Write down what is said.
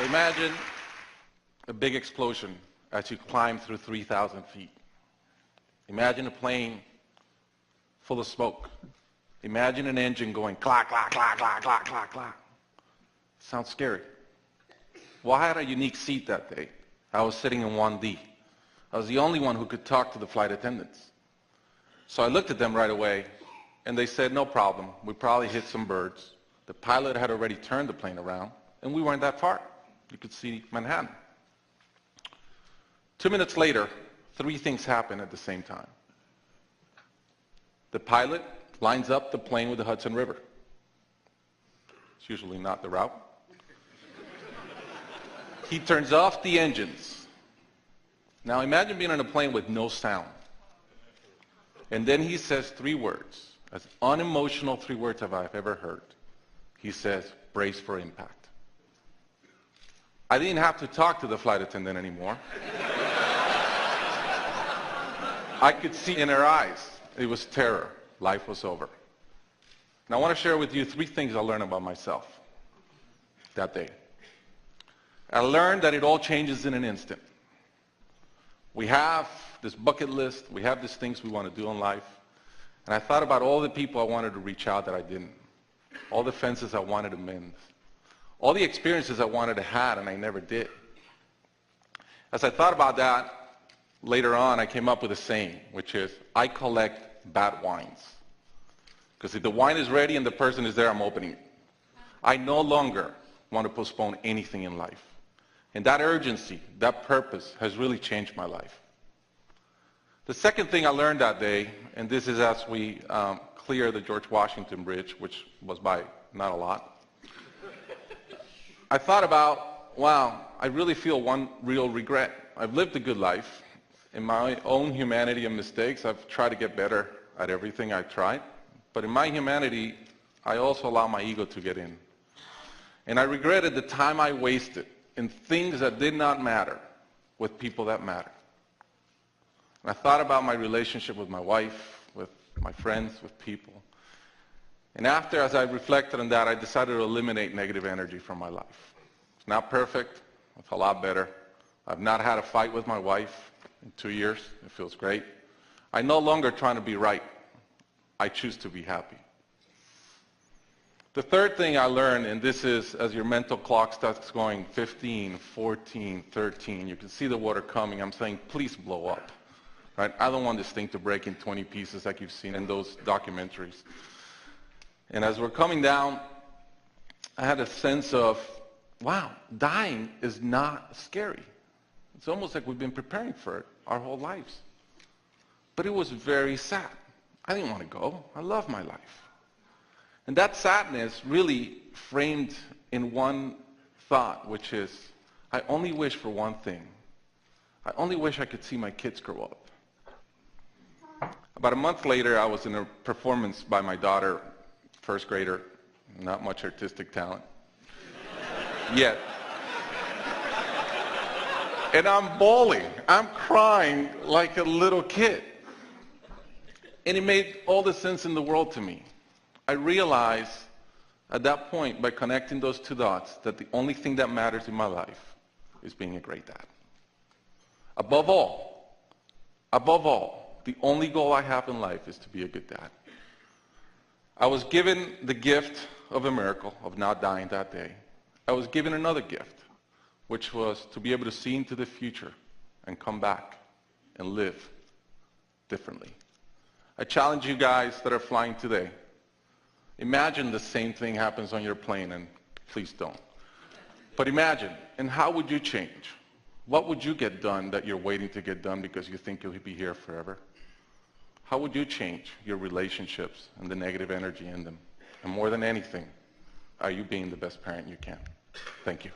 So imagine a big explosion as you climb through 3,000 feet. Imagine a plane full of smoke. Imagine an engine going clack, clack, clack, clack, clack, clack, clack. Sounds scary. Well, I had a unique seat that day. I was sitting in 1D. I was the only one who could talk to the flight attendants. So I looked at them right away, and they said, no problem. We probably hit some birds. The pilot had already turned the plane around, and we weren't that far. You could see Manhattan. 2 minutes later, 3 things happen at the same time. The pilot lines up the plane with the Hudson River. It's usually not the route. He turns off the engines. Now imagine being on a plane with no sound. And then he says 3 words, as unemotional 3 words as I've ever heard. He says, brace for impact. I didn't have to talk to the flight attendant anymore. I could see in her eyes, it was terror. Life was over. Now I want to share with you 3 things I learned about myself that day. I learned that it all changes in an instant. We have this bucket list, we have these things we want to do in life, and I thought about all the people I wanted to reach out that I didn't, all the fences I wanted to mend, all the experiences I wanted to have and I never did. As I thought about that, later on I came up with a saying, which is, I collect bad wines. Because if the wine is ready and the person is there, I'm opening it. I no longer want to postpone anything in life. And that urgency, that purpose has really changed my life. The second thing I learned that day, and this is as we clear the George Washington Bridge, which was by not a lot, I thought about, wow, I really feel one real regret. I've lived a good life. In my own humanity and mistakes, I've tried to get better at everything I've tried. But in my humanity, I also allow my ego to get in. And I regretted the time I wasted in things that did not matter with people that matter. And I thought about my relationship with my wife, with my friends, with people. And after, as I reflected on that, I decided to eliminate negative energy from my life. It's not perfect. It's a lot better. I've not had a fight with my wife in 2 years. It feels great. I'm no longer trying to be right. I choose to be happy. The third thing I learned, and this is as your mental clock starts going 15, 14, 13, you can see the water coming. I'm saying, please blow up. Right? I don't want this thing to break in 20 pieces like you've seen in those documentaries. And as we're coming down, I had a sense of, wow, dying is not scary. It's almost like we've been preparing for it our whole lives. But it was very sad. I didn't want to go. I love my life. And that sadness really framed in one thought, which is, I only wish for one thing. I only wish I could see my kids grow up. About a month later, I was in a performance by my daughter, first grader, not much artistic talent, yet. And I'm bawling. I'm crying like a little kid. And it made all the sense in the world to me. I realized at that point, by connecting those 2 dots, that the only thing that matters in my life is being a great dad. Above all, the only goal I have in life is to be a good dad. I was given the gift of a miracle of not dying that day. I was given another gift, which was to be able to see into the future and come back and live differently. I challenge you guys that are flying today. Imagine the same thing happens on your plane, and please don't. But imagine, and how would you change? What would you get done that you're waiting to get done because you think you'll be here forever? How would you change your relationships and the negative energy in them? And more than anything, are you being the best parent you can? Thank you.